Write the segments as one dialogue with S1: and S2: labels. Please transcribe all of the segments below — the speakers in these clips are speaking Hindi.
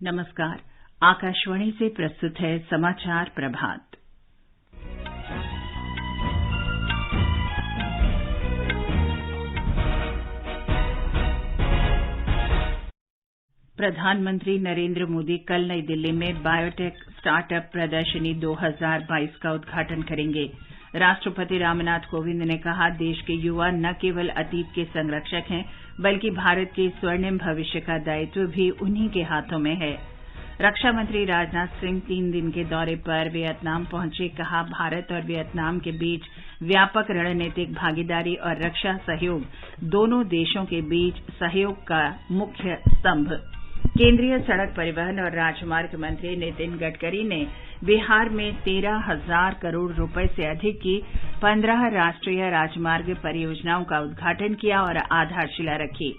S1: नमस्कार। आकाशवाणी से प्रस्तुत है समाचार प्रभात। प्रधानमंत्री नरेंद्र मोदी कल नई दिल्ली में बायोटेक स्टार्टअप प्रदर्शनी 2022 का उद्घाटन करेंगे। राष्ट्रपति रामनाथ कोविंद ने कहा, देश के युवा न केवल अतीत के संरक्षक हैं, बल्कि भारत के स्वर्णिम भविष्य का दायित्व भी उन्हीं के हाथों में है। रक्षा मंत्री राजनाथ सिंह 3 दिन के दौरे पर वियतनाम पहुंचे। कहा, भारत और वियतनाम के बीच व्यापक रणनीतिक भागीदारी और रक्षा सहयोग दोनों देशों के बीच सहयोग का मुख्य स्तंभ। केंद्रीय सड़क परिवहन और राजमार्ग मंत्री नितिन गडकरी ने बिहार में 13,000 करोड़ रुपए से अधिक की 15 राष्ट्रीय राजमार्ग परियोजनाओं का उद्घाटन किया और आधारशिला रखी।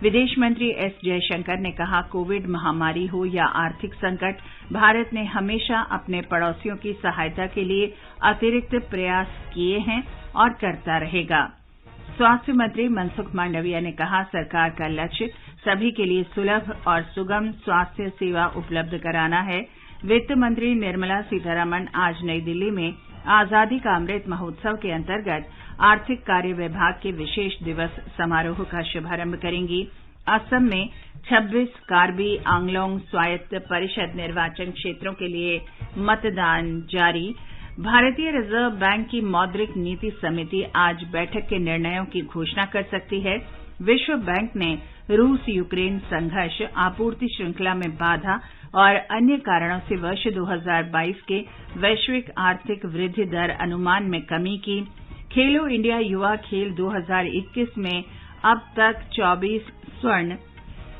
S1: विदेश मंत्री एस जयशंकर ने कहा, कोविड महामारी हो या आर्थिक संकट, भारत ने हमेशा अपने पड़ोसियों की सहायता के लिए अतिरिक्त प्रयास किए हैं और करता रहेगा। स्वास्थ्य मंत्री मनसुख मांडविया ने कहा, सरकार का लक्ष्य सभी के लिए सुलभ और सुगम स्वास्थ्य सेवा उपलब्ध कराना है। वित्त मंत्री निर्मला सीतारमण आज नई दिल्ली में आजादी का अमृत महोत्सव के अंतर्गत आर्थिक कार्य विभाग के विशेष दिवस समारोह का शुभारंभ करेंगी। असम में 26 कार्बी आंगलोंग स्वायत्त परिषद निर्वाचन क्षेत्रों के लिए मतदान जारी। भारतीय रिजर्व बैंक की मौद्रिक नीति समिति आज बैठक के निर्णयों की घोषणा कर सकती है। विश्व बैंक ने रूस यूक्रेन संघर्ष, आपूर्ति श्रृंखला में बाधा और अन्य कारणों से वर्ष 2022 के वैश्विक आर्थिक वृद्धि दर अनुमान में कमी की। खेलो इंडिया युवा खेल 2021 में अब तक 24 स्वर्ण,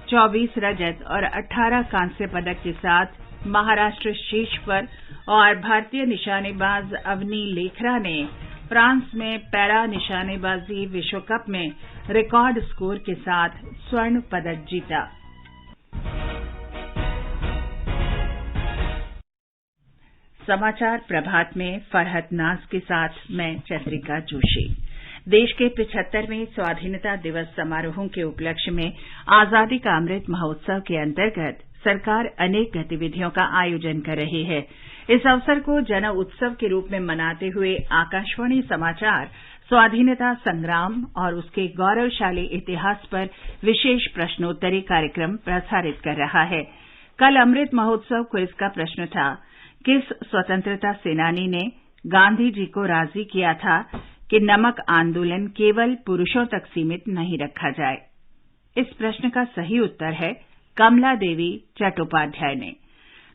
S1: 24 रजत और 18 कांस्य पदक के साथ महाराष्ट्र शीर्ष पर और भारतीय निशानेबाज अवनी लेखरा ने फ्रांस में पैरा निशानेबाजी विश्व कप में रिकॉर्ड स्कोर के साथ स्वर्ण पदक जीता। समाचार प्रभात में फरहत नाज के साथ मैं चंद्रिका जोशी। देश के 75वें स्वाधीनता दिवस समारोहों के उपलक्ष्य में आजादी का अमृत महोत्सव के अंतर्गत सरकार अनेक गतिविधियों का आयोजन कर रही है। इस अवसर को जन उत्सव के रूप में मनाते हुए आकाशवाणी समाचार स्वाधीनता संग्राम और उसके गौरवशाली इतिहास पर विशेष प्रश्नोत्तरी कार्यक्रम प्रसारित कर रहा है। कल अमृत महोत्सव क्विज का प्रश्न था, किस स्वतंत्रता सेनानी ने गांधी जी को राजी किया था कि नमक आंदोलन केवल पुरुषों तक सीमित नहीं रखा जाए? इस प्रश्न का सही उत्तर है कमला देवी चट्टोपाध्याय ने।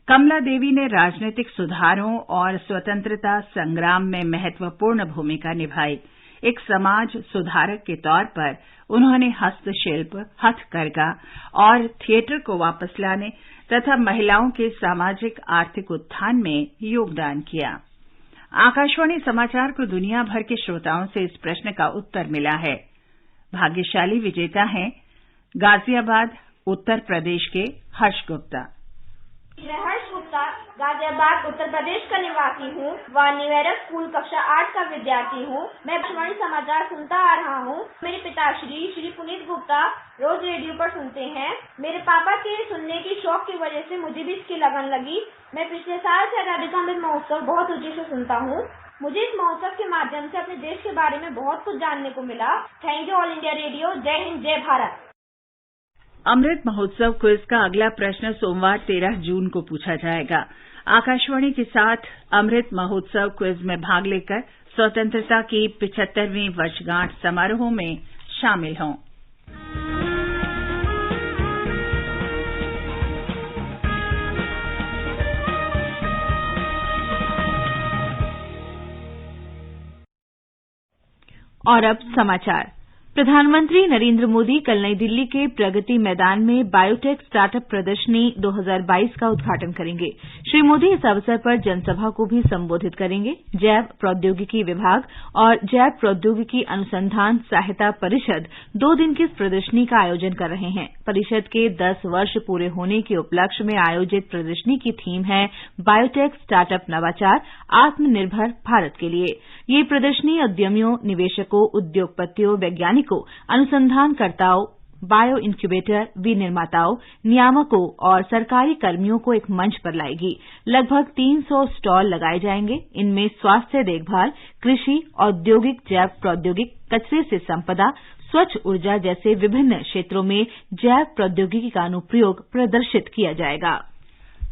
S1: कमला देवी ने राजनीतिक सुधारों और स्वतंत्रता संग्राम में महत्वपूर्ण भूमिका निभाई। एक समाज सुधारक के तौर पर उन्होंने हस्तशिल्प, हथकरघा और थिएटर को वापस लाने तथा महिलाओं के सामाजिक आर्थिक उत्थान में योगदान किया। आकाशवाणी समाचार को दुनिया भर के श्रोताओं से इस प्रश्न का उत्तर मिला है। भाग्यशाली विजेता हैं गाजियाबाद, उत्तर प्रदेश के हर्ष गुप्ता।
S2: मैं हर्ष गुप्ता गाजियाबाद उत्तर प्रदेश का निवासी हूँ व निवेरक स्कूल कक्षा 8 का विद्यार्थी हूँ। मैं आकाशवाणी समाचार सुनता आ रहा हूँ। मेरे पिताश्री श्री पुनीत गुप्ता रोज रेडियो पर सुनते हैं। मेरे पापा के सुनने की शौक की वजह से मुझे भी इसकी लगन लगी। मैं पिछले साल से आजादी का अमृत महोत्सव बहुत रुचि से सुनता हूँ। मुझे इस महोत्सव के माध्यम से अपने देश के बारे में बहुत कुछ जानने को मिला। Thank you all India radio. जय हिंद, जय भारत।
S1: अमृत महोत्सव क्विज का अगला प्रश्न सोमवार 13 जून को पूछा जाएगा। आकाशवाणी के साथ अमृत महोत्सव क्विज में भाग लेकर स्वतंत्रता की 75वीं वर्षगांठ समारोह में शामिल हों।
S3: और अब समाचार। प्रधानमंत्री नरेंद्र मोदी कल नई दिल्ली के प्रगति मैदान में बायोटेक स्टार्टअप प्रदर्शनी 2022 का उद्घाटन करेंगे। श्री मोदी इस अवसर पर जनसभा को भी संबोधित करेंगे। जैव प्रौद्योगिकी विभाग और जैव प्रौद्योगिकी अनुसंधान सहायता परिषद 2 दिन की इस प्रदर्शनी का आयोजन कर रहे हैं। परिषद के 10 वर्ष पूरे होने के उपलक्ष्य में आयोजित प्रदर्शनी की थीम है बायोटेक स्टार्टअप नवाचार, आत्मनिर्भर भारत के लिए। ये प्रदर्शनी उद्यमियों, निवेशकों, उद्योगपतियों, वैज्ञानिकों, अनुसंधानकर्ताओं, बायो इंक्यूबेटर, विनिर्माताओं, नियामकों और सरकारी कर्मियों को एक मंच पर लाएगी। लगभग 300 स्टॉल लगाए जाएंगे। इनमें स्वास्थ्य देखभाल, कृषि, औद्योगिक जैव प्रौद्योगिकी, कचरे से संपदा, स्वच्छ ऊर्जा जैसे विभिन्न क्षेत्रों में जैव प्रौद्योगिकी का अनुप्रयोग प्रदर्शित किया जाएगा।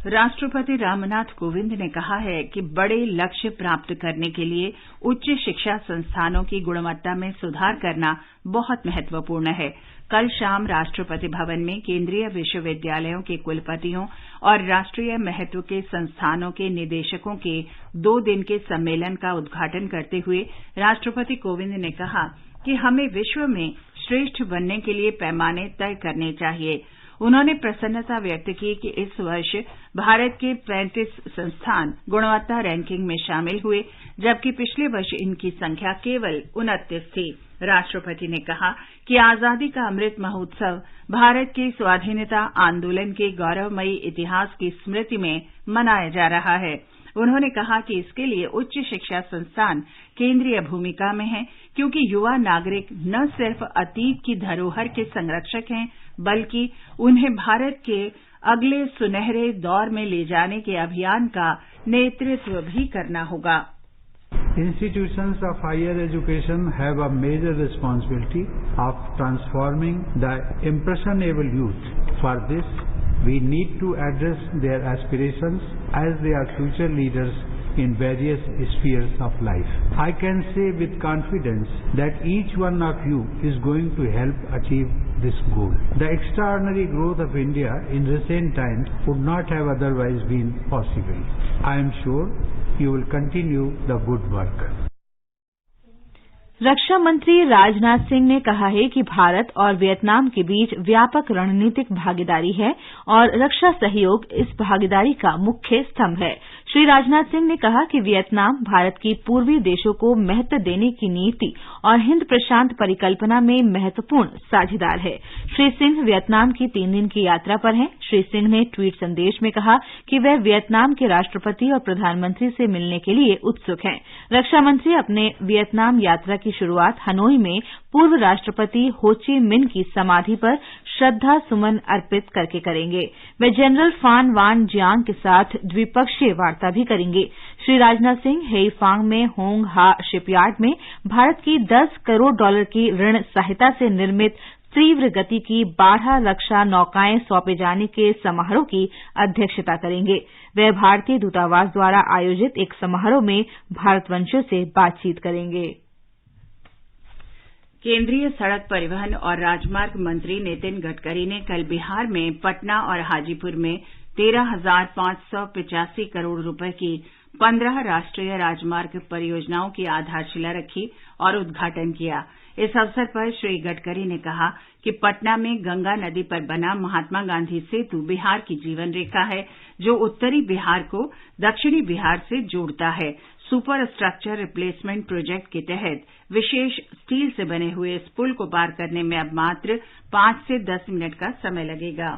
S1: राष्ट्रपति रामनाथ कोविंद ने कहा है कि बड़े लक्ष्य प्राप्त करने के लिए उच्च शिक्षा संस्थानों की गुणवत्ता में सुधार करना बहुत महत्वपूर्ण है। कल शाम राष्ट्रपति भवन में केंद्रीय विश्वविद्यालयों के कुलपतियों और राष्ट्रीय महत्व के संस्थानों के निदेशकों के 2 दिन के सम्मेलन का उद्घाटन करते हुए राष्ट्रपति कोविंद ने कहा कि हमें विश्व में श्रेष्ठ बनने के लिए पैमाने तय करने चाहिए। उन्होंने प्रसन्नता व्यक्त की कि इस वर्ष भारत के 35 संस्थान गुणवत्ता रैंकिंग में शामिल हुए, जबकि पिछले वर्ष इनकी संख्या केवल 29 थी। राष्ट्रपति ने कहा कि आजादी का अमृत महोत्सव भारत के स्वाधीनता आंदोलन के गौरवमयी इतिहास की स्मृति में मनाया जा रहा है। उन्होंने कहा कि इसके लिए उच्च शिक्षा संस्थान केंद्रीय भूमिका में हैं, क्योंकि युवा नागरिक न सिर्फ अतीत की धरोहर के संरक्षक हैं, बल्कि उन्हें भारत के अगले सुनहरे दौर में ले जाने के अभियान का नेतृत्व भी करना होगा।
S4: Institutions of higher education have a major responsibility of transforming the impressionable youth. For this, we need to address their aspirations as they are future leaders in various spheres of life. I can say with confidence that each one of you is going to help achieve this goal. The extraordinary growth of India in recent times would not have otherwise been possible. I am sure you will continue the good work.
S3: रक्षा मंत्री राजनाथ सिंह ने कहा है कि भारत और वियतनाम के बीच व्यापक रणनीतिक भागीदारी है और रक्षा सहयोग इस भागीदारी का मुख्य स्तंभ है। श्री राजनाथ सिंह ने कहा कि वियतनाम भारत की पूर्वी देशों को महत्व देने की नीति और हिंद प्रशांत परिकल्पना में महत्वपूर्ण साझेदार है। श्री सिंह वियतनाम की 3 दिन की यात्रा पर हैं। श्री सिंह ने ट्वीट संदेश में कहा कि वे वियतनाम के राष्ट्रपति और प्रधानमंत्री से मिलने के लिए उत्सुक हैं। रक्षा मंत्री अपने वियतनाम यात्रा की शुरुआत हनोई में पूर्व राष्ट्रपति हो ची मिन्ह की समाधि पर श्रद्धा सुमन अर्पित करके करेंगे। वे जनरल फान वान जियांग के साथ द्विपक्षीय वार्ता भी करेंगे। श्री राजनाथ सिंह हेईफांग में होंग हा शिपयार्ड में भारत की $10 करोड़ की ऋण सहायता से निर्मित तीव्र गति की 12 रक्षा नौकाएं सौंपे जाने के समारोह की अध्यक्षता करेंगे। वे भारतीय दूतावास द्वारा आयोजित एक समारोह में भारतवंशियों से बातचीत करेंगे।
S1: केंद्रीय सड़क परिवहन और राजमार्ग मंत्री नितिन गडकरी ने कल बिहार में पटना और हाजीपुर में 13,585 करोड़ रुपए की 15 राष्ट्रीय राजमार्ग परियोजनाओं की आधारशिला रखी और उद्घाटन किया। इस अवसर पर श्री गडकरी ने कहा कि पटना में गंगा नदी पर बना महात्मा गांधी सेतु बिहार की जीवन रेखा है, जो उत्तरी बिहार को दक्षिणी बिहार से जोड़ता है। सुपर स्ट्रक्चर रिप्लेसमेंट प्रोजेक्ट के तहत विशेष स्टील से बने हुए इस पुल को पार करने में अब मात्र 5 से 10 मिनट का समय लगेगा।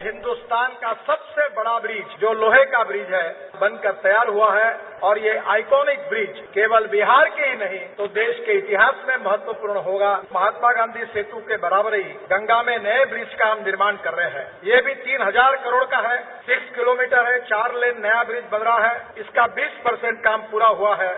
S5: हिंदुस्तान का सबसे बड़ा ब्रिज जो लोहे का ब्रिज है बनकर तैयार हुआ है और ये आइकॉनिक ब्रिज केवल बिहार के ही नहीं तो देश के इतिहास में महत्वपूर्ण होगा। महात्मा गांधी सेतु के बराबर ही गंगा में नए ब्रिज का हम निर्माण कर रहे हैं। ये भी 3,000 करोड़ का है, 6 किलोमीटर है, 4 लेन नया ब्रिज बन रहा है। इसका 20% काम पूरा हुआ है।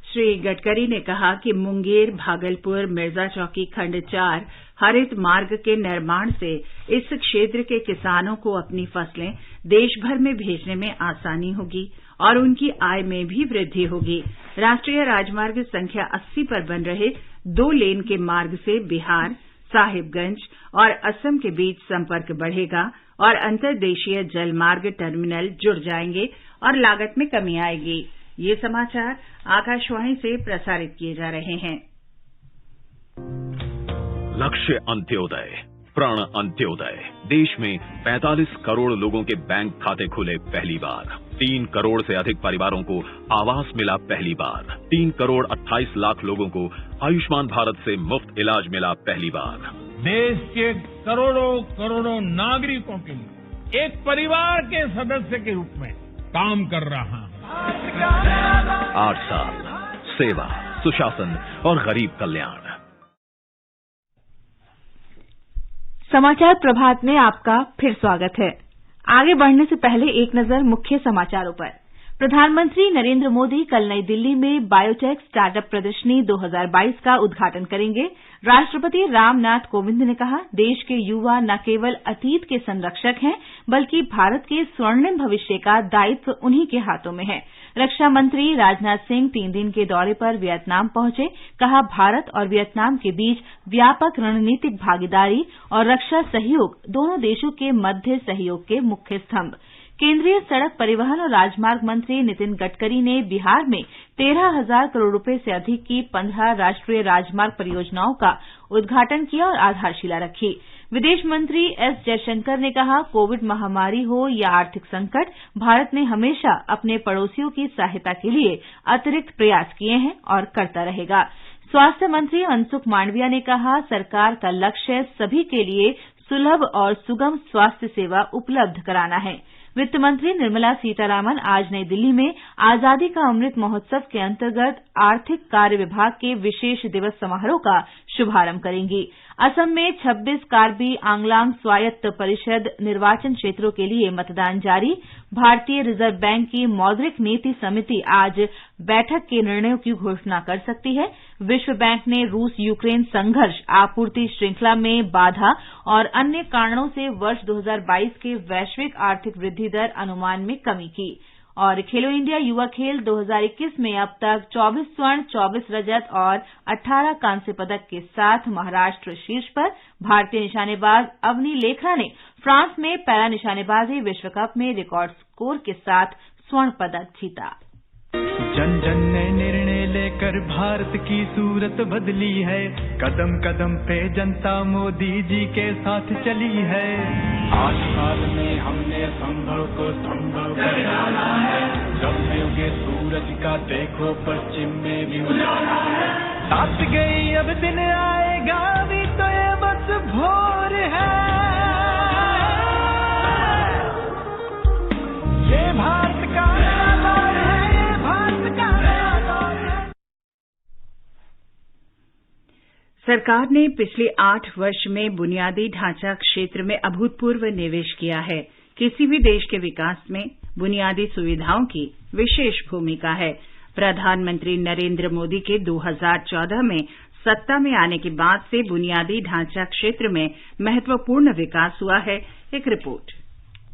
S1: श्री गडकरी ने कहा कि मुंगेर, भागलपुर, मिर्जाचौकी खंड 4 हरित मार्ग के निर्माण से इस क्षेत्र के किसानों को अपनी फसलें देश भर में भेजने में आसानी होगी और उनकी आय में भी वृद्धि होगी। राष्ट्रीय राजमार्ग संख्या 80 पर बन रहे 2 लेन के मार्ग से बिहार, साहिबगंज और असम के बीच संपर्क बढ़ेगा और अंतर्देशीय जलमार्ग टर्मिनल जुड़ जाएंगे और लागत में कमी आएगी। ये समाचार आकाशवाणी से प्रसारित किए जा रहे हैं।
S6: लक्ष्य अंत्योदय, प्रण अंत्योदय। देश में 45 करोड़ लोगों के बैंक खाते खुले पहली बार। 3 करोड़ से अधिक परिवारों को आवास मिला पहली बार। 3 करोड़ 28 लाख लोगों को आयुष्मान भारत से मुफ्त इलाज मिला पहली बार।
S7: देश के करोड़ों करोड़ों नागरिकों के लिए एक परिवार के सदस्य के रूप में काम कर रहा है।
S6: 8 साल सेवा, सुशासन और गरीब कल्याण।
S3: समाचार प्रभात में आपका फिर स्वागत है। आगे बढ़ने से पहले एक नजर मुख्य समाचारों पर। प्रधानमंत्री नरेंद्र मोदी कल नई दिल्ली में बायोटेक स्टार्टअप प्रदर्शनी 2022 का उद्घाटन करेंगे। राष्ट्रपति रामनाथ कोविंद ने कहा, देश के युवा न केवल अतीत के संरक्षक हैं, बल्कि भारत के स्वर्णिम भविष्य का दायित्व उन्हीं के हाथों में है। रक्षा मंत्री राजनाथ सिंह 3 दिन के दौरे पर वियतनाम पहुंचे। कहा, भारत और वियतनाम के बीच व्यापक रणनीतिक भागीदारी और रक्षा सहयोग दोनों देशों के मध्य सहयोग के मुख्य स्तंभ। केंद्रीय सड़क परिवहन और राजमार्ग मंत्री नितिन गडकरी ने बिहार में 13,000 करोड़ रुपए से अधिक की 15 राष्ट्रीय राजमार्ग परियोजनाओं का उद्घाटन किया और आधारशिला रखी। विदेश मंत्री एस जयशंकर ने कहा, कोविड महामारी हो या आर्थिक संकट, भारत ने हमेशा अपने पड़ोसियों की सहायता के लिए अतिरिक्त प्रयास किए हैं और करता रहेगा। स्वास्थ्य मंत्री मनसुख मांडविया ने कहा, सरकार का लक्ष्य सभी के लिए सुलभ और सुगम स्वास्थ्य सेवा उपलब्ध कराना है। वित्त मंत्री निर्मला सीतारामन आज नई दिल्ली में आजादी का अमृत महोत्सव के अंतर्गत आर्थिक कार्य विभाग के विशेष दिवस समारोह का शुभारंभ करेंगी। असम में 26 कार्बी आंगलांग स्वायत्त परिषद निर्वाचन क्षेत्रों के लिए मतदान जारी। भारतीय रिजर्व बैंक की मौद्रिक नीति समिति आज बैठक के निर्णयों की घोषणा कर सकती है। विश्व बैंक ने रूस यूक्रेन संघर्ष, आपूर्ति श्रृंखला में बाधा और अन्य कारणों से वर्ष 2022 के वैश्विक आर्थिक वृद्धि दर अनुमान में कमी की। और खेलो इंडिया युवा खेल 2021 में अब तक 24 स्वर्ण, 24 रजत और 18 कांस्य पदक के साथ महाराष्ट्र शीर्ष पर। भारतीय निशानेबाज अवनी लेखरा ने फ्रांस में पैरा निशानेबाजी विश्व कप में रिकॉर्ड स्कोर के साथ स्वर्ण पदक जीता।
S8: जन जन ने निर्णय लेकर भारत की सूरत बदली है। कदम कदम पे जनता मोदी जी के साथ चली है।
S9: 8 साल में हमने संभव को संभव कर डाला है। जब में उगे सूरज का देखो पश्चिम में भी उजाला है।
S8: साथ गई अब दिन आएगा भी तो ये बस भोर है। ये भारत का दौर है, ये भारत का दौर है।
S1: सरकार ने पिछले 8 वर्ष में बुनियादी ढांचा क्षेत्र में अभूतपूर्व निवेश किया है। किसी भी देश के विकास में बुनियादी सुविधाओं की विशेष भूमिका है। प्रधानमंत्री नरेंद्र मोदी के 2014 में सत्ता में आने के बाद से बुनियादी ढांचा क्षेत्र में महत्वपूर्ण विकास हुआ है। एक रिपोर्ट।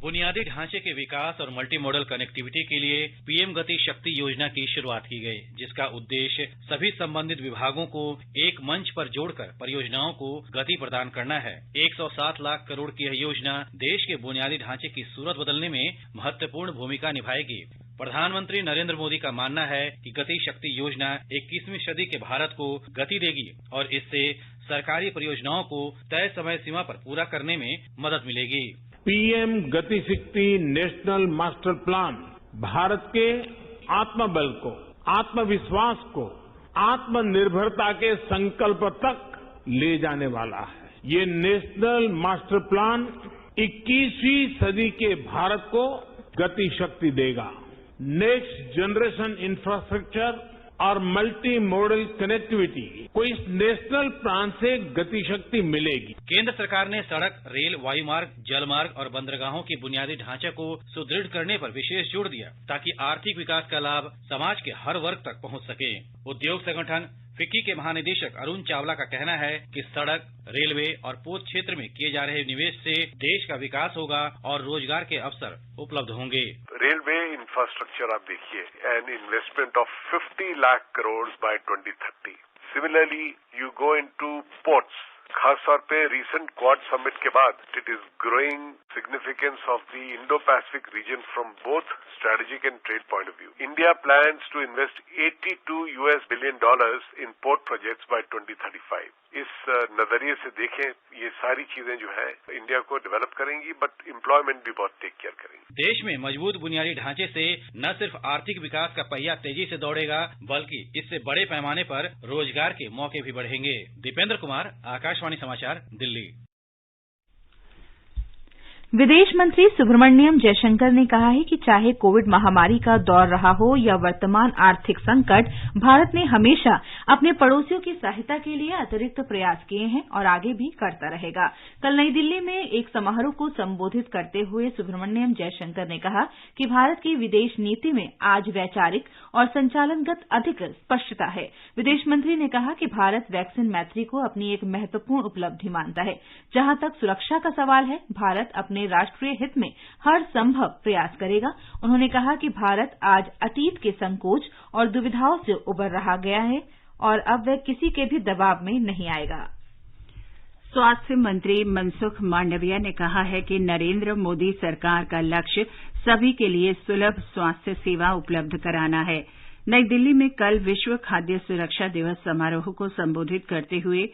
S10: बुनियादी ढांचे के विकास और मल्टी मॉडल कनेक्टिविटी के लिए पीएम गति शक्ति योजना की शुरुआत की गई, जिसका उद्देश्य सभी संबंधित विभागों को एक मंच पर जोड़कर परियोजनाओं को गति प्रदान करना है। 107 लाख करोड़ की यह योजना देश के बुनियादी ढांचे की सूरत बदलने में महत्वपूर्ण भूमिका निभाएगी। प्रधानमंत्री नरेंद्र मोदी का मानना है कि गति शक्ति योजना 21वीं सदी के भारत को गति देगी और इससे सरकारी परियोजनाओं को तय समय सीमा पर पूरा करने में मदद मिलेगी।
S7: पीएम गति शक्ति नेशनल मास्टर प्लान भारत के आत्मबल को, आत्मविश्वास को, आत्मनिर्भरता के संकल्प तक ले जाने वाला है। ये नेशनल मास्टर प्लान 21वीं सदी के भारत को गति शक्ति देगा। नेक्स्ट जनरेशन इंफ्रास्ट्रक्चर और मल्टी मॉडल कनेक्टिविटी को इस नेशनल प्लान से गति शक्ति मिलेगी।
S10: केंद्र सरकार ने सड़क, रेल, वायुमार्ग, जलमार्ग और बंदरगाहों की बुनियादी ढांचे को सुदृढ़ करने पर विशेष जोर दिया, ताकि आर्थिक विकास का लाभ समाज के हर वर्ग तक पहुंच सके। उद्योग संगठन फिक्की के महानिदेशक अरुण चावला का कहना है कि सड़क, रेलवे और पोत क्षेत्र में किए जा रहे निवेश से देश का विकास होगा और रोजगार के अवसर उपलब्ध होंगे।
S11: रेलवे इंफ्रास्ट्रक्चर आप देखिए, an investment of 50 lakh crore by 2030। Similarly you go into ports, खासतौर पे रिसेंट क्वाड समिट के बाद it is growing significance of the Indo Pacific region from both strategic and trade point of view. India plans to invest $82 billion in port projects by 2035। इस नजरिए से देखें, ये सारी चीजें जो है इंडिया को डेवलप करेंगी, बट एम्प्लॉयमेंट भी बहुत टेक केयर करेंगी।
S10: देश में मजबूत बुनियादी ढांचे से न सिर्फ आर्थिक विकास का पहिया तेजी से दौड़ेगा, बल्कि इससे बड़े पैमाने पर रोजगार के मौके भी बढ़ेंगे। दीपेंद्र कुमार, आकाशवाणी समाचार, दिल्ली।
S3: विदेश मंत्री सुब्रमण्यम जयशंकर ने कहा है कि चाहे कोविड महामारी का दौर रहा हो या वर्तमान आर्थिक संकट, भारत ने हमेशा अपने पड़ोसियों की सहायता के लिए अतिरिक्त प्रयास किए हैं और आगे भी करता रहेगा। कल नई दिल्ली में एक समारोह को संबोधित करते हुए सुब्रमण्यम जयशंकर ने कहा कि भारत की विदेश नीति में आज वैचारिक और संचालनगत अधिक स्पष्टता है। विदेश मंत्री ने कहा कि भारत वैक्सीन मैत्री को अपनी एक महत्वपूर्ण उपलब्धि मानता है। जहां तक सुरक्षा का सवाल है, भारत अपने राष्ट्रीय हित में हर संभव प्रयास करेगा। उन्होंने कहा कि भारत आज अतीत के संकोच और दुविधाओं से उबर रहा गया है और अब वह किसी के भी दबाव में नहीं आएगा।
S1: स्वास्थ्य मंत्री मनसुख मांडविया ने कहा है कि नरेंद्र मोदी सरकार का लक्ष्य सभी के लिए सुलभ स्वास्थ्य सेवा उपलब्ध कराना है। नई दिल्ली में कल विश्व खाद्य सुरक्षा दिवस समारोह को संबोधित करते हुए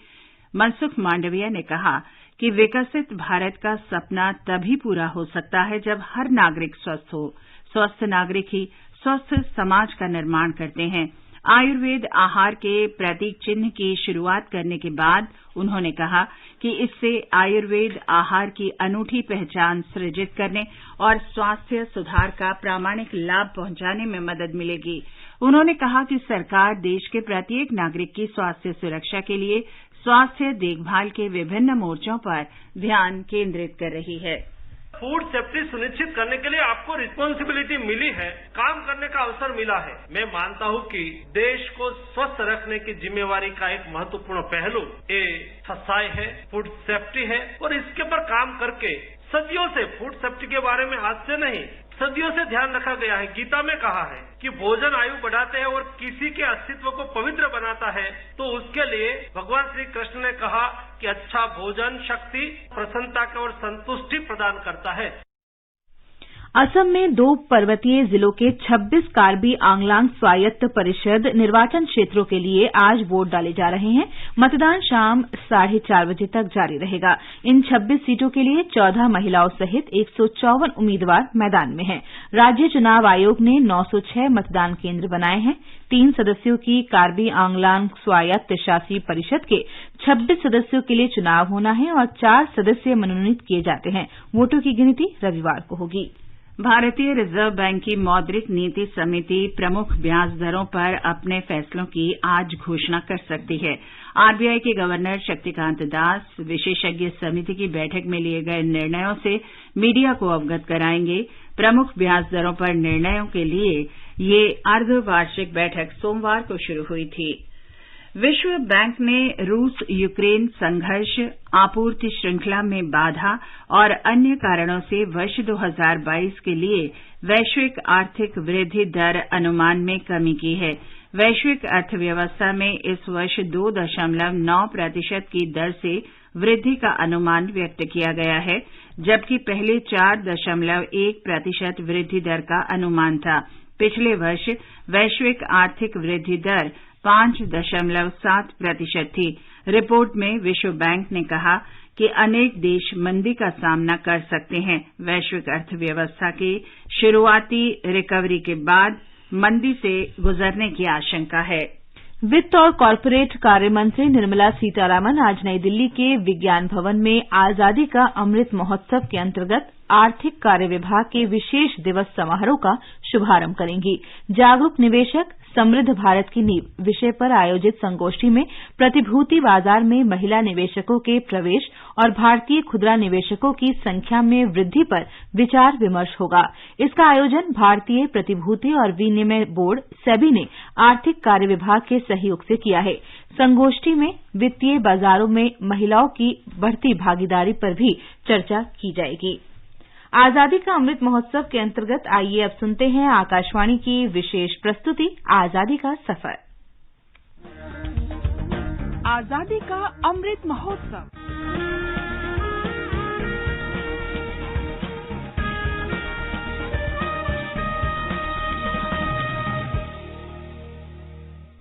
S1: मनसुख मांडविया ने कहा कि विकसित भारत का सपना तभी पूरा हो सकता है जब हर नागरिक स्वस्थ हो। स्वस्थ नागरिक ही स्वस्थ समाज का निर्माण करते हैं। आयुर्वेद आहार के प्रतीक चिन्ह की शुरुआत करने के बाद उन्होंने कहा कि इससे आयुर्वेद आहार की अनूठी पहचान सृजित करने और स्वास्थ्य सुधार का प्रामाणिक लाभ पहुंचाने में मदद मिलेगी। उन्होंने कहा कि सरकार देश के प्रत्येक नागरिक की स्वास्थ्य सुरक्षा के लिए स्वास्थ्य देखभाल के विभिन्न मोर्चों पर ध्यान केंद्रित कर रही है।
S12: फूड सेफ्टी सुनिश्चित करने के लिए आपको रिस्पांसिबिलिटी मिली है, काम करने का अवसर मिला है। मैं मानता हूं कि देश को स्वस्थ रखने की जिम्मेवारी का एक महत्वपूर्ण पहलू ये सफाई है, फूड सेफ्टी है और इसके ऊपर काम करके सदियों से फूड सेफ्टी के बारे में आज से नहीं, सदियों से ध्यान रखा गया है। गीता में कहा है कि भोजन आयु बढ़ाते हैं और किसी के अस्तित्व को पवित्र बनाता है, तो उसके लिए भगवान श्री कृष्ण ने कहा कि अच्छा भोजन शक्ति, प्रसन्नता और संतुष्टि प्रदान करता है।
S3: असम में 2 पर्वतीय जिलों के 26 कार्बी आंगलांग स्वायत्त परिषद निर्वाचन क्षेत्रों के लिए आज वोट डाले जा रहे हैं। मतदान शाम 4:30 बजे तक जारी रहेगा। इन 26 सीटों के लिए 14 महिलाओं सहित 154 उम्मीदवार मैदान में हैं। राज्य चुनाव आयोग ने 906 मतदान केंद्र बनाए हैं। 3 सदस्यों की कार्बी आंगलांग स्वायत्त शासी परिषद के 26 सदस्यों के लिए चुनाव होना है और 4 सदस्य मनोनीत किए जाते हैं। वोटों की गिनती रविवार को होगी। भारतीय रिजर्व बैंक की मौद्रिक नीति समिति प्रमुख ब्याज दरों पर अपने फैसलों की आज घोषणा कर सकती है। आरबीआई के गवर्नर शक्तिकांत दास विशेषज्ञ समिति की बैठक में लिए गए निर्णयों से मीडिया को अवगत कराएंगे। प्रमुख ब्याज दरों पर निर्णयों के लिए ये अर्धवार्षिक बैठक सोमवार को शुरू हुई थी। विश्व बैंक ने रूस यूक्रेन संघर्ष, आपूर्ति श्रृंखला में बाधा और अन्य कारणों से वर्ष 2022 के लिए वैश्विक आर्थिक वृद्धि दर अनुमान में कमी की है। वैश्विक अर्थव्यवस्था में इस वर्ष 2.9% की दर से वृद्धि का अनुमान व्यक्त किया गया है, जबकि पहले 4.1% वृद्धि दर का अनुमान था। पिछले वर्ष वैश्विक आर्थिक वृद्धि दर 5.7% थी। रिपोर्ट में विश्व बैंक ने कहा कि अनेक देश मंदी का सामना कर सकते हैं। वैश्विक अर्थव्यवस्था की शुरुआती रिकवरी के बाद मंदी से गुजरने की आशंका है। वित्त और कॉरपोरेट कार्य मंत्री निर्मला सीतारामन आज नई दिल्ली के विज्ञान भवन में आजादी का अमृत महोत्सव के अंतर्गत आर्थिक कार्य विभाग के विशेष दिवस समारोह का शुभारंभ करेंगी। जागरूक निवेशक समृद्ध भारत की नींव विषय पर आयोजित संगोष्ठी में प्रतिभूति बाजार में महिला निवेशकों के प्रवेश और भारतीय खुदरा निवेशकों की संख्या में वृद्धि पर विचार विमर्श होगा। इसका आयोजन भारतीय प्रतिभूति और विनिमय बोर्ड सेबी ने आर्थिक कार्य विभाग के सहयोग से किया है। संगोष्ठी में वित्तीय बाजारों में महिलाओं की बढ़ती भागीदारी पर भी चर्चा की जाएगी। आजादी का अमृत महोत्सव के अंतर्गत आइए अब सुनते हैं आकाशवाणी की विशेष प्रस्तुति आजादी का सफर।
S13: आजादी का अमृत महोत्सव।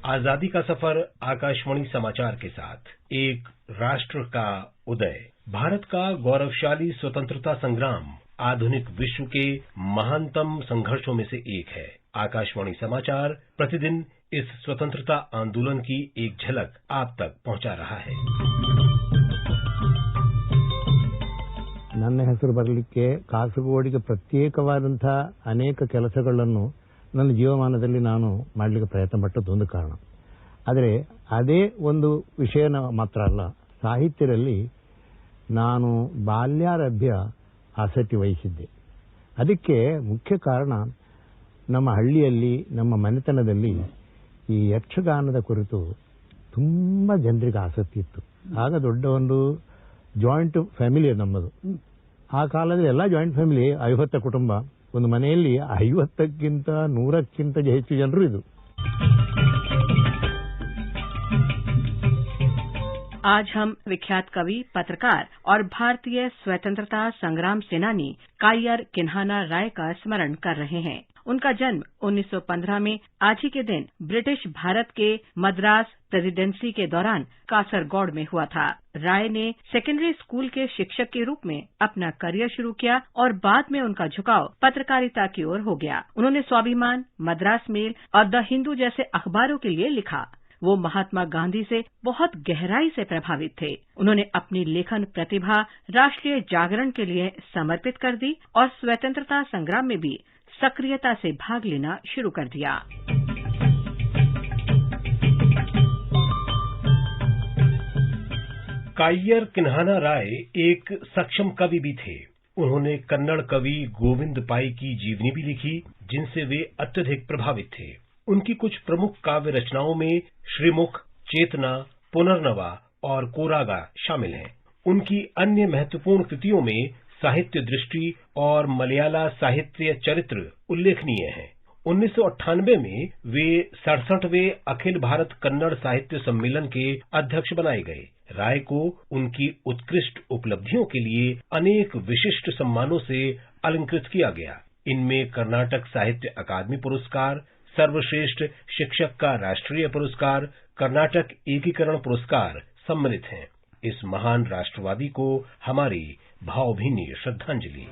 S14: आजादी का सफर आकाशवाणी समाचार के साथ एक राष्ट्र का उदय। भारत का गौरवशाली स्वतंत्रता संग्राम आधुनिक विश्व के महानतम संघर्षों में से एक है। आकाशवाणी समाचार प्रतिदिन इस स्वतंत्रता आंदोलन की एक झलक आप तक पहुंचा रहा है।
S15: ನನ್ನ ಹೆಸರು ಬರಲಿಕ್ಕೆ ಕಾಸರಗೋಡಿಗೆ ಪ್ರತ್ಯೇಕವಾದಂತಹ ಅನೇಕ ಕೆಲಸಗಳನ್ನು ನನ್ನ ಜೀವಮಾನದಲ್ಲಿ ನಾನು ಮಾಡಲಿಕ್ಕೆ ಪ್ರಯತ್ನ ಪಟ್ಟದ್ದು ಒಂದು ಕಾರಣ. ಆದರೆ ಅದೇ ಒಂದು ವಿಷಯನ ಮಾತ್ರ ಅಲ್ಲ, ಸಾಹಿತ್ಯದಲ್ಲಿ ನಾನು ಬಾಲ್ಯಾರಭ್ಯ ಆಸಕ್ತಿ ವಹಿಸಿದ್ದೆ. ಅದಕ್ಕೆ ಮುಖ್ಯ ಕಾರಣ ನಮ್ಮ ಹಳ್ಳಿಯಲ್ಲಿ ನಮ್ಮ ಮನೆತನದಲ್ಲಿ ಈ ಯಕ್ಷಗಾನದ ಕುರಿತು ತುಂಬ ಜನರಿಗೆ ಆಸಕ್ತಿ ಇತ್ತು. ಆಗ ದೊಡ್ಡ ಒಂದು ಜಾಯಿಂಟ್ ಫ್ಯಾಮಿಲಿ ನಮ್ಮದು. ಆ ಕಾಲದಲ್ಲಿ ಎಲ್ಲ ಜಾಯಿಂಟ್ ಫ್ಯಾಮಿಲಿ 50 ಕುಟುಂಬ, ಒಂದು ಮನೆಯಲ್ಲಿ 50ಕ್ಕಿಂತ 100ಕ್ಕಿಂತ ಹೆಚ್ಚು ಜನರು ಇದು.
S16: आज हम विख्यात कवि, पत्रकार और भारतीय स्वतंत्रता संग्राम सेनानी कायर किन्हाना राय का स्मरण कर रहे हैं। उनका जन्म 1915 में आज ही के दिन ब्रिटिश भारत के मद्रास प्रेसिडेंसी के दौरान कासरगौड़ में हुआ था। राय ने सेकेंडरी स्कूल के शिक्षक के रूप में अपना करियर शुरू किया और बाद में उनका झुकाव पत्रकारिता की ओर हो गया। उन्होंने स्वाभिमान, मद्रास मेल और द हिंदू जैसे अखबारों के लिए लिखा। वो महात्मा गांधी से बहुत गहराई से प्रभावित थे। उन्होंने अपनी लेखन प्रतिभा राष्ट्रीय जागरण के लिए समर्पित कर दी और स्वतंत्रता संग्राम में भी सक्रियता से भाग लेना शुरू कर दिया।
S14: कायर किन्हाना राय एक सक्षम कवि भी थे। उन्होंने कन्नड़ कवि गोविंद पाई की जीवनी भी लिखी, जिनसे वे अत्यधिक प्रभावित थे। उनकी कुछ प्रमुख काव्य रचनाओं में श्रीमुख, चेतना, पुनर्नवा और कोरागा शामिल हैं। उनकी अन्य महत्वपूर्ण कृतियों में साहित्य दृष्टि और मलयाला साहित्य चरित्र उल्लेखनीय हैं। 1998 में वे 67वें अखिल भारत कन्नड़ साहित्य सम्मेलन के अध्यक्ष बनाए गए। राय को उनकी उत्कृष्ट उपलब्धियों के लिए अनेक विशिष्ट सम्मानों से अलंकृत किया गया। इनमें कर्नाटक साहित्य अकादमी पुरस्कार, सर्वश्रेष्ठ शिक्षक का राष्ट्रीय पुरस्कार, कर्नाटक एकीकरण पुरस्कार सम्मिलित हैं। इस महान राष्ट्रवादी को हमारी भावभीनी श्रद्धांजलि।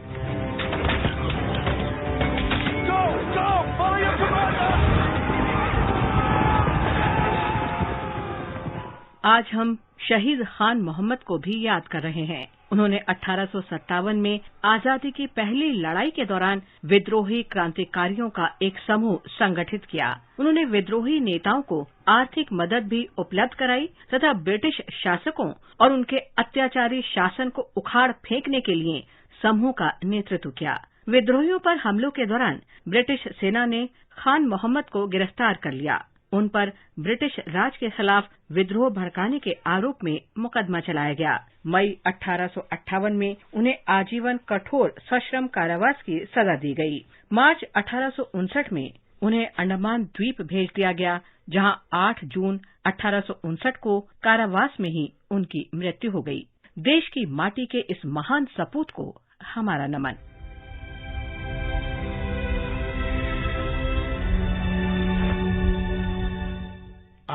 S16: आज हम शहीद खान मोहम्मद को भी याद कर रहे हैं। उन्होंने 1857 में आजादी की पहली लड़ाई के दौरान विद्रोही क्रांतिकारियों का एक समूह संगठित किया। उन्होंने विद्रोही नेताओं को आर्थिक मदद भी उपलब्ध कराई तथा ब्रिटिश शासकों और उनके अत्याचारी शासन को उखाड़ फेंकने के लिए समूह का नेतृत्व किया। विद्रोहियों पर हमलों के दौरान ब्रिटिश सेना ने खान मोहम्मद को गिरफ्तार कर लिया। उन पर ब्रिटिश राज के खिलाफ विद्रोह भड़काने के आरोप में मुकदमा चलाया गया। मई 1858 में उन्हें आजीवन कठोर सश्रम कारावास की सजा दी गई। मार्च 1859 में उन्हें अंडमान द्वीप भेज दिया गया, जहां 8 जून 1859 को कारावास में ही उनकी मृत्यु हो गई। देश की माटी के इस महान सपूत को हमारा नमन।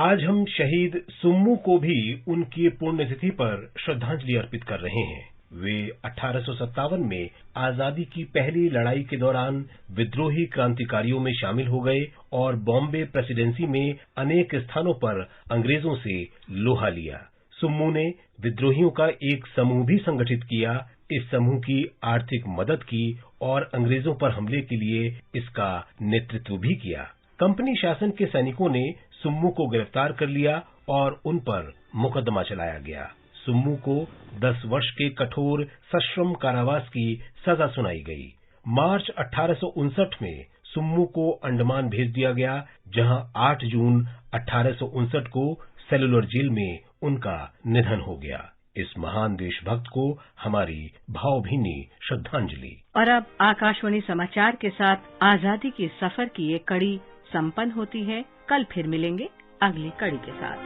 S14: आज हम शहीद सुम्मू को भी उनकी पुण्यतिथि पर श्रद्धांजलि अर्पित कर रहे हैं। वे 1857 में आजादी की पहली लड़ाई के दौरान विद्रोही क्रांतिकारियों में शामिल हो गए और बॉम्बे प्रेसिडेंसी में अनेक स्थानों पर अंग्रेजों से लोहा लिया। सुम्मू ने विद्रोहियों का एक समूह भी संगठित किया, इस समूह की आर्थिक मदद की और अंग्रेजों पर हमले के लिए इसका नेतृत्व भी किया। कंपनी शासन के सैनिकों ने सुम्मू को गिरफ्तार कर लिया और उन पर मुकदमा चलाया गया। सुम्मू को 10 वर्ष के कठोर सश्रम कारावास की सजा सुनाई गई। मार्च 1859 में सुम्मू को अंडमान भेज दिया गया, जहां 8 जून 1859 को सेलुलर जेल में उनका निधन हो गया। इस महान देशभक्त को हमारी भावभीनी श्रद्धांजलि।
S16: और अब आकाशवाणी समाचार के साथ आजादी के सफर की ये कड़ी संपन्न होती है। कल फिर मिलेंगे अगली कड़ी के साथ।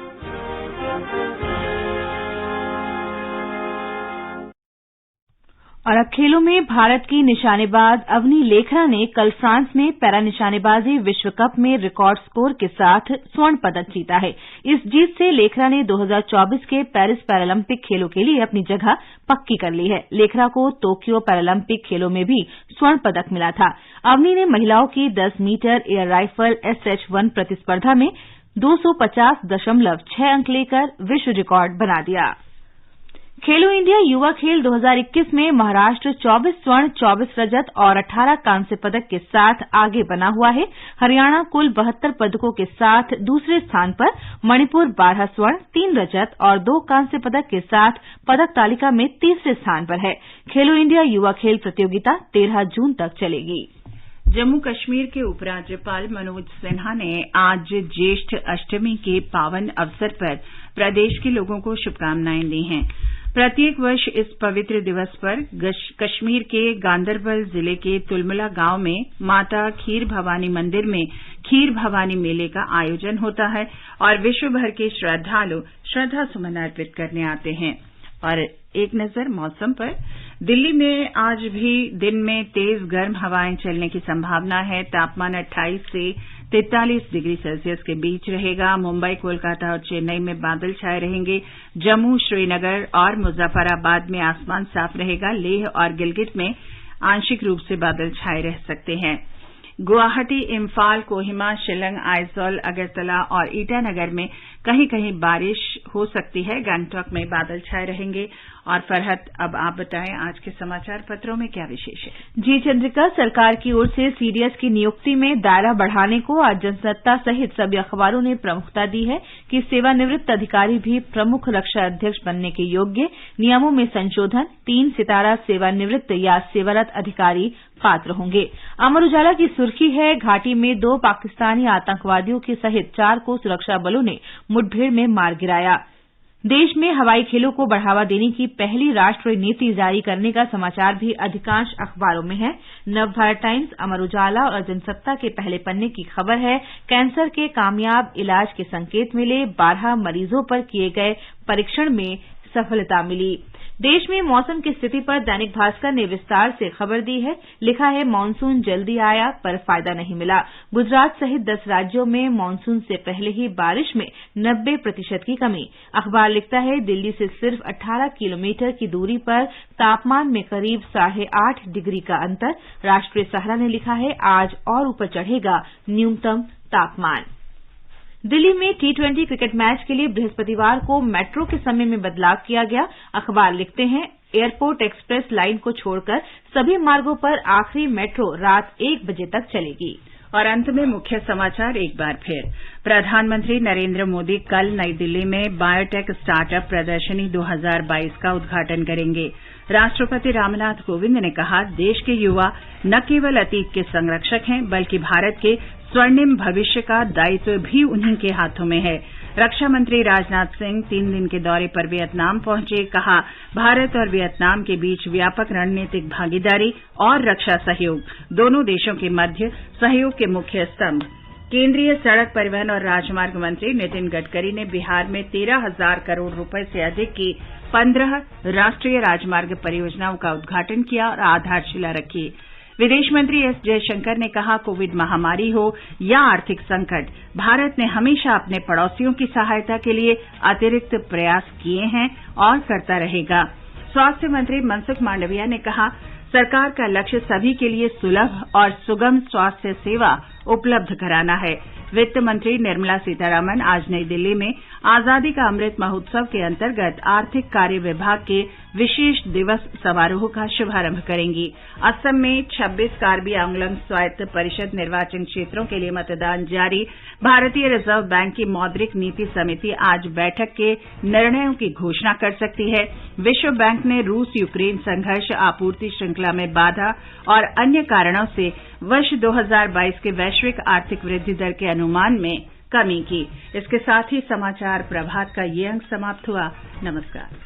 S3: और अब खेलों में भारत की निशानेबाज अवनी लेखरा ने कल फ्रांस में पैरा निशानेबाजी विश्व कप में रिकॉर्ड स्कोर के साथ स्वर्ण पदक जीता है। इस जीत से लेखरा ने 2024 के पेरिस पैरालंपिक खेलों के लिए अपनी जगह पक्की कर ली है। लेखरा को टोक्यो पैरालंपिक खेलों में भी स्वर्ण पदक मिला था। अवनी ने महिलाओं की 10 मीटर एयर राइफल SH-1 प्रतिस्पर्धा में 250.6 अंक लेकर विश्व रिकॉर्ड बना दिया। खेलो इंडिया युवा खेल 2021 में महाराष्ट्र 24 स्वर्ण, 24 रजत और 18 कांस्य पदक के साथ आगे बना हुआ है। हरियाणा कुल 72 पदकों के साथ दूसरे स्थान पर, मणिपुर 12 स्वर्ण, 3 रजत और 2 कांस्य पदक के साथ पदक तालिका में तीसरे स्थान पर है। खेलो इंडिया युवा खेल प्रतियोगिता 13 जून तक चलेगी।
S1: जम्मू कश्मीर के उपराज्यपाल मनोज सिन्हा ने आज ज्येष्ठ अष्टमी के पावन अवसर पर प्रदेश के लोगों को शुभकामनाएं दी हैं। प्रत्येक वर्ष इस पवित्र दिवस पर कश्मीर के गांदरबल जिले के तुलमुला गांव में माता खीर भवानी मंदिर में खीर भवानी मेले का आयोजन होता है और विश्व भर के श्रद्धालु श्रद्धा सुमन अर्पित करने आते हैं। और एक नजर मौसम पर। दिल्ली में आज भी दिन में तेज गर्म हवाएं चलने की संभावना है। तापमान 28 से 43 डिग्री सेल्सियस के बीच रहेगा। मुंबई, कोलकाता और चेन्नई में बादल छाए रहेंगे। जम्मू, श्रीनगर और मुजफ्फराबाद में आसमान साफ रहेगा। लेह और गिलगित में आंशिक रूप से बादल छाए रह सकते हैं। गुवाहाटी, इम्फाल, कोहिमा, शिलंग, आइजॉल, अगरतला और ईटानगर में कहीं कहीं बारिश हो सकती है। गंगटोक में बादल छाए रहेंगे। और फरहत, अब आप बताएं आज के समाचार पत्रों में क्या विशेष है?
S3: जी चंद्रिका, सरकार की ओर से सीडीएस की नियुक्ति में दायरा बढ़ाने को आज जनसत्ता सहित सभी अखबारों ने प्रमुखता दी है कि सेवानिवृत्त अधिकारी भी प्रमुख रक्षा अध्यक्ष बनने के योग्य, नियमों में संशोधन, 3 सितारा सेवानिवृत्त या सेवारत अधिकारी पात्र होंगे। अमर उजाला की सुर्खी है, घाटी में 2 पाकिस्तानी आतंकवादियों के सहित 4 को सुरक्षा बलों ने मुठभेड़ में मार गिराया। देश में हवाई खेलों को बढ़ावा देने की पहली राष्ट्रीय नीति जारी करने का समाचार भी अधिकांश अखबारों में है। नवभारत टाइम्स, अमर उजाला और जनसत्ता के पहले पन्ने की खबर है, कैंसर के कामयाब इलाज के संकेत मिले, 12 मरीजों पर किए गए परीक्षण में सफलता मिली। देश में मौसम की स्थिति पर दैनिक भास्कर ने विस्तार से खबर दी है। लिखा है, मानसून जल्दी आया पर फायदा नहीं मिला। गुजरात सहित 10 राज्यों में मानसून से पहले ही बारिश में 90% की कमी। अखबार लिखता है, दिल्ली से सिर्फ 18 किलोमीटर की दूरी पर तापमान में करीब 8.5 डिग्री का अंतर। राष्ट्रीय सहारा ने लिखा है, आज और ऊपर चढ़ेगा न्यूनतम तापमान। दिल्ली में T20 क्रिकेट मैच के लिए बृहस्पतिवार को मेट्रो के समय में बदलाव किया गया। अखबार लिखते हैं, एयरपोर्ट एक्सप्रेस लाइन को छोड़कर सभी मार्गों पर आखिरी मेट्रो रात 1 बजे तक चलेगी।
S1: और अंत में मुख्य समाचार एक बार फिर। प्रधानमंत्री नरेंद्र मोदी कल नई दिल्ली में बायोटेक स्टार्टअप प्रदर्शनी 2022 का उद्घाटन करेंगे। राष्ट्रपति रामनाथ कोविंद ने कहा, देश के युवा न केवल अतीत के संरक्षक हैं, बल्कि भारत के स्वर्णिम भविष्य का दायित्व भी उन्हीं के हाथों में है। रक्षा मंत्री राजनाथ सिंह 3 दिन के दौरे पर वियतनाम पहुंचे। कहा, भारत और वियतनाम के बीच व्यापक रणनीतिक भागीदारी और रक्षा सहयोग दोनों देशों के मध्य सहयोग के मुख्य स्तंभ। केंद्रीय सड़क परिवहन और राजमार्ग मंत्री नितिन गडकरी ने बिहार में 13,000 करोड़ रुपए से अधिक की 15 राष्ट्रीय राजमार्ग परियोजनाओं का उद्घाटन किया और आधारशिला रखी। विदेश मंत्री एस जयशंकर ने कहा, कोविड महामारी हो या आर्थिक संकट, भारत ने हमेशा अपने पड़ोसियों की सहायता के लिए अतिरिक्त प्रयास किए हैं और करता रहेगा। स्वास्थ्य मंत्री मनसुख मांडविया ने कहा, सरकार का लक्ष्य सभी के लिए सुलभ और सुगम स्वास्थ्य सेवा उपलब्ध कराना है। वित्त मंत्री निर्मला सीतारामन आज नई दिल्ली में आजादी का अमृत महोत्सव के अंतर्गत आर्थिक कार्य विभाग के विशेष दिवस समारोह का शुभारंभ करेंगी। असम में 26 कार्बी आंगलंग स्वायत्त परिषद निर्वाचन क्षेत्रों के लिए मतदान जारी। भारतीय रिजर्व बैंक की मौद्रिक नीति समिति आज बैठक के निर्णयों की घोषणा कर सकती है। विश्व बैंक ने रूस यूक्रेन संघर्ष, आपूर्ति श्रृंखला में बाधा और अन्य कारणों से वर्ष 2022 के वैश्विक आर्थिक वृद्धि दर के अनुमान में कमी की। इसके साथ ही समाचार प्रभात का ये अंक समाप्त हुआ। नमस्कार।